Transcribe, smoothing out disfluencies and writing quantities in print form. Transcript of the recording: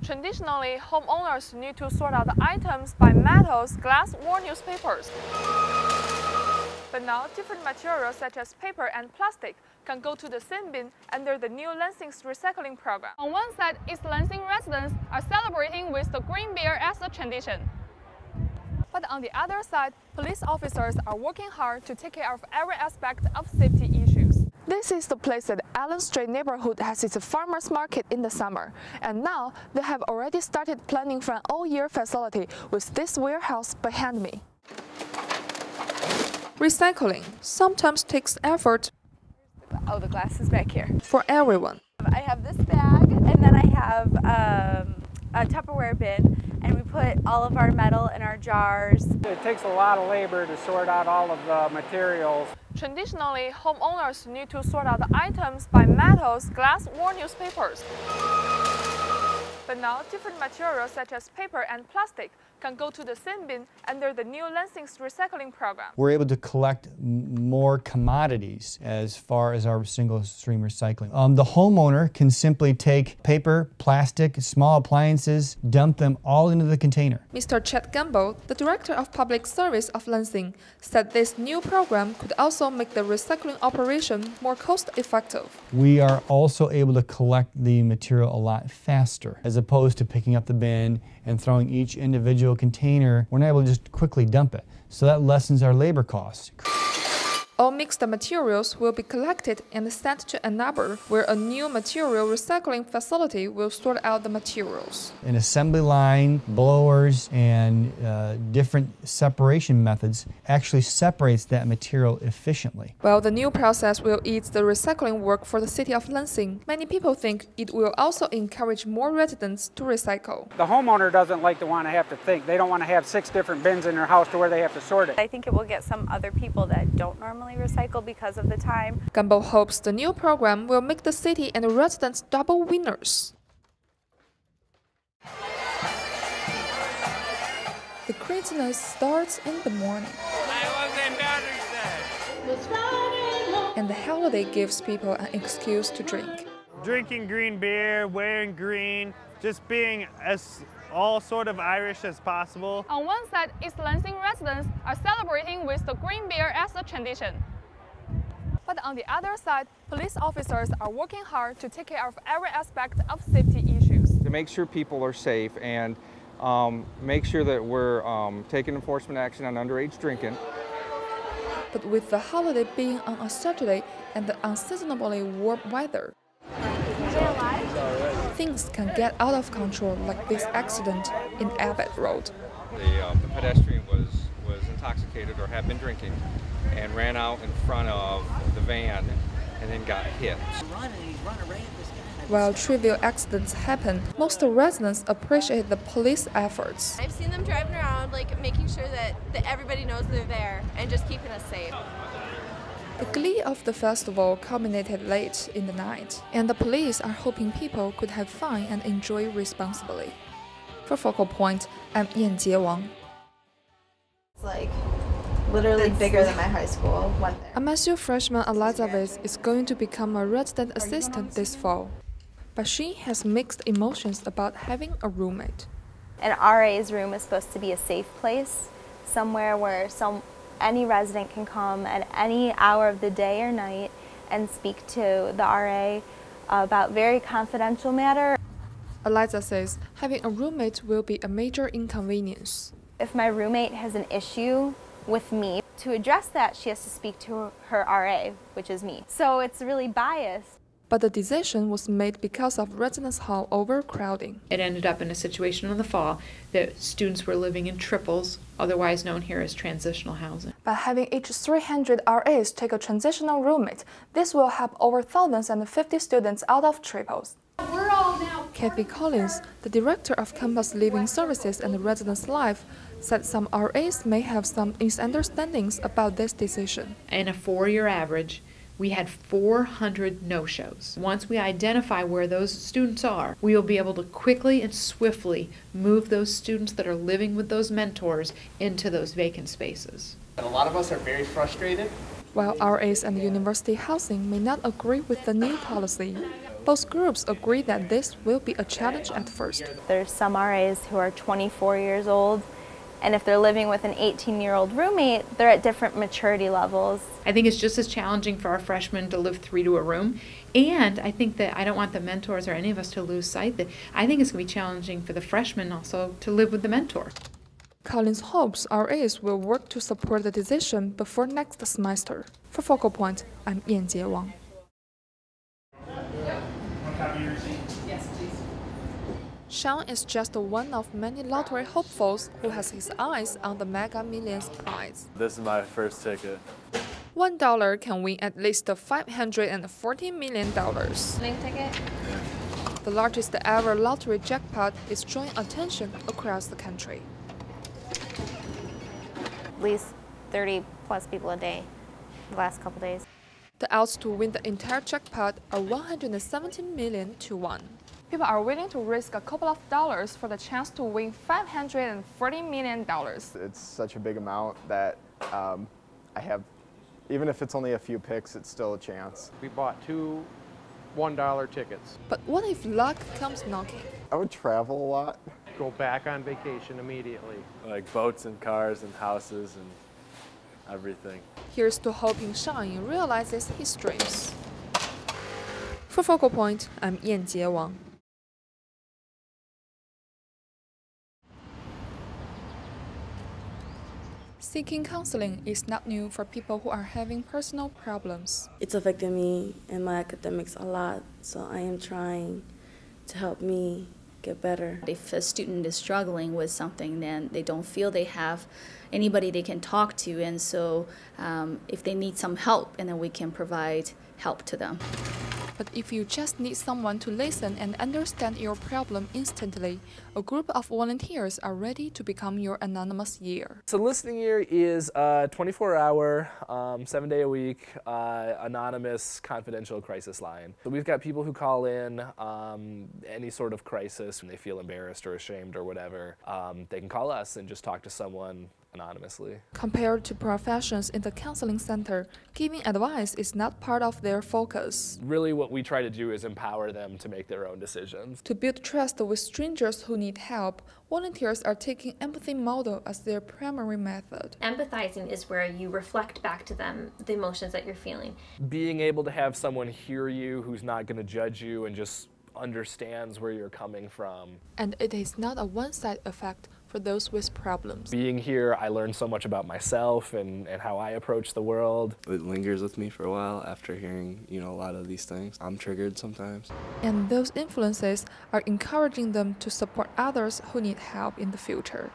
Traditionally, homeowners need to sort out the items by metals, glass, or newspapers. But now, different materials such as paper and plastic can go to the same bin under the new Lansing's recycling program. On one side, East Lansing residents are celebrating with the green beer as a tradition. But on the other side, police officers are working hard to take care of every aspect of safety issues. This is the place that Allen Street neighborhood has its farmers market in the summer. And now, they have already started planning for an all-year facility with this warehouse behind me. Recycling sometimes takes effort. Oh, the glass is back here. For everyone. I have this bag, and then I have a Tupperware bin, and we put all of our metal in our jars. It takes a lot of labor to sort out all of the materials. Traditionally, homeowners need to sort out the items by metals, glass, or newspapers. But now, different materials such as paper and plastic can go to the same bin under the new Lansing's recycling program. We're able to collect more commodities as far as our single stream recycling. The homeowner can simply take paper, plastic, small appliances, dump them all into the container. Mr. Chet Gamble, the Director of Public Service of Lansing, said this new program could also make the recycling operation more cost-effective. We are also able to collect the material a lot faster, as opposed to picking up the bin and throwing each individual container. We're not able to just quickly dump it, so that lessens our labor costs. All mixed materials will be collected and sent to Ann Arbor, where a new material recycling facility will sort out the materials. An assembly line, blowers, and different separation methods actually separates that material efficiently. While the new process will ease the recycling work for the city of Lansing, many people think it will also encourage more residents to recycle. The homeowner doesn't like to want to have to think. They don't want to have 6 different bins in their house to where they have to sort it. I think it will get some other people that don't normally recycle because of the time. Gamble hopes the new program will make the city and the residents double winners. The craziness starts in the morning. And the holiday gives people an excuse to drink. Drinking green beer, wearing green, just being as all sort of Irish as possible. On one side, East Lansing residents are celebrating with the green beer as a tradition. But on the other side, police officers are working hard to take care of every aspect of safety issues. To make sure people are safe and make sure that we're taking enforcement action on underage drinking. But with the holiday being on a Saturday and the unseasonably warm weather, things can get out of control, like this accident in Abbott Road. The pedestrian was intoxicated or had been drinking and ran out in front of the van and then got hit. While trivial accidents happen, most residents appreciate the police efforts. I've seen them driving around, like making sure that everybody knows they're there and just keeping us safe. The glee of the festival culminated late in the night, and the police are hoping people could have fun and enjoy responsibly. For Focal Point, I'm Yanjie Wang. It's like literally bigger than my high school. MSU freshman Elizabeth is going to become a resident assistant this fall, but she has mixed emotions about having a roommate. An RA's room is supposed to be a safe place, somewhere where any resident can come at any hour of the day or night and speak to the RA about very confidential matter. Eliza says having a roommate will be a major inconvenience. If my roommate has an issue with me, to address that, she has to speak to her RA, which is me. So it's really biased. But the decision was made because of residence hall overcrowding. It ended up in a situation in the fall that students were living in triples, otherwise known here as transitional housing. By having each 300 RAs take a transitional roommate, this will help over 1,050 students out of triples. Kathy Collins, the director of Campus Living Services and Residence Life, said some RAs may have some misunderstandings about this decision. In a 4-year average, we had 400 no-shows. Once we identify where those students are, we will be able to quickly and swiftly move those students that are living with those mentors into those vacant spaces. And a lot of us are very frustrated. While RAs and university housing may not agree with the new policy, Both groups agree that this will be a challenge at first. There's some RAs who are 24 years old, and if they're living with an 18-year-old roommate, they're at different maturity levels. I think it's just as challenging for our freshmen to live 3 to a room, and I think that I don't want the mentors or any of us to lose sight that I think it's going to be challenging for the freshmen also to live with the mentor. Collins hopes RAs will work to support the decision before next semester. For Focal Point, I'm Yanjie Wang. Sean is just one of many lottery hopefuls who has his eyes on the Mega Millions prize. This is my first ticket. $1 can win at least $540 million. Winning ticket? The largest ever lottery jackpot is drawing attention across the country. At least 30 plus people a day the last couple days. The odds to win the entire jackpot are 117 million to 1. People are willing to risk a couple of dollars for the chance to win $540 million. It's such a big amount that I have, even if it's only a few picks, it's still a chance. We bought 2 $1 tickets. But what if luck comes knocking? I would travel a lot. Go back on vacation immediately. Like boats and cars and houses and everything. Here's to hoping Sean realizes his dreams. For Focal Point, I'm Yanjie Wang. Seeking counseling is not new for people who are having personal problems. It's affected me and my academics a lot, so I am trying to help me get better. If a student is struggling with something, then they don't feel they have anybody they can talk to, and so if they need some help, and then we can provide help to them. But if you just need someone to listen and understand your problem instantly, a group of volunteers are ready to become your anonymous ear. So listening ear is a 24-hour, 7-day-a-week, anonymous, confidential crisis line. So we've got people who call in any sort of crisis when they feel embarrassed or ashamed or whatever. They can call us and just talk to someone anonymously. Compared to professions in the counseling center, giving advice is not part of their focus. Really what we try to do is empower them to make their own decisions. To build trust with strangers who need help, volunteers are taking empathy model as their primary method. Empathizing is where you reflect back to them the emotions that you're feeling. Being able to have someone hear you who's not going to judge you and just understands where you're coming from. And it is not a one-side effect for those with problems. Being here, I learned so much about myself and how I approach the world. It lingers with me for a while after hearing, a lot of these things. I'm triggered sometimes. And those influences are encouraging them to support others who need help in the future.